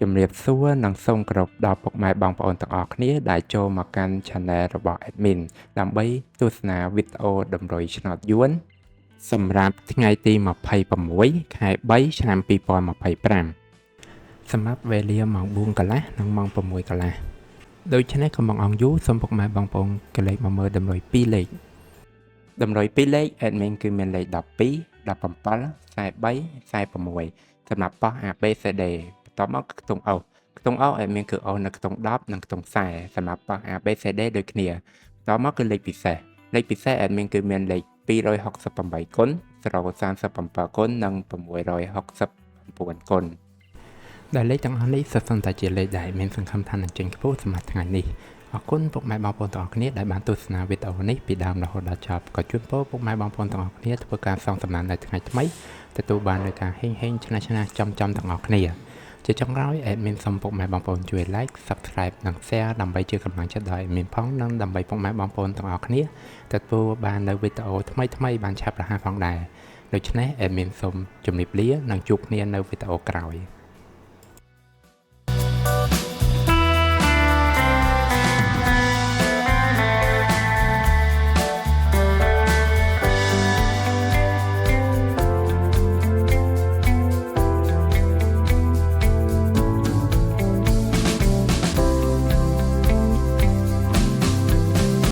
ជំរាបសួរនិងសូមគោរពដល់ពុកម៉ែបងប្អូនទាំងអស់គ្នាដែលចូលមកកាន់ Channel របស់ Admin ដើម្បីទស្សនាវីដេអូតម្រុយឆ្នោតយួនសម្រាប់ថ្ងៃទី26ខែ3ឆ្នាំ2025សម្រាប់វេលាម៉ោង 4 កន្លះនិងម៉ោង 6 កន្លះដូច្នេះកុំបង្អង់យូរសូមពុកម៉ែបងប្អូនកលេចមកមើលតម្រុយ2លេខតម្រុយ2លេខ Admin គឺមានលេខ12 17 43 46សម្រាប់ប៉ោះ ABCD បន្ទាប់មកខ្ទង់អូសAdmin គឺអូសនៅខ្ទង់10និងខ្ទង់40សម្រាប់ប៉ោះ ABCD ដូចគ្នាបន្ទាប់មកគឺលេខពិសេស Admin គឺមានលេខ268គុណ037គុណនិង669គុណដែលលេខទាំងអស់នេះសុទ្ធសឹងតែជាលេខដែលមានសង្ឃឹមថានឹងចេញខ្ពស់សម្រាប់ថ្ងៃនេះអរគុណពុកម៉ែបងប្អូនទាំងអស់គ្នាដែលបានទស្សនាវីដេអូនេះពីដើមរហូតដល់ចប់ក៏ជូនពរពុកម៉ែបងប្អូនទាំងអស់គ្នាធ្វើការសងសំណាននៅថ្ងៃថ្មីទទួលបាននូវការហេងឆ្នះចំទាំងអស់គ្នាជាចុងក្រោយ Admin សូមពុកម៉ែបងប្អូនជួយ Like Subscribe និង Share ដើម្បីជាកម្លាំងចិត្តដល់ Admin ផងនិងដើម្បីពុកម៉ែបងប្អូនទាំងអស់គ្នាទទួលបាននូវវីដេអូថ្មីបានឆាប់រហ័សផងដែរដូច្នេះ Admin សូមជម្រាបលានិងជួបគ្នានៅវីដេអូក្រោយ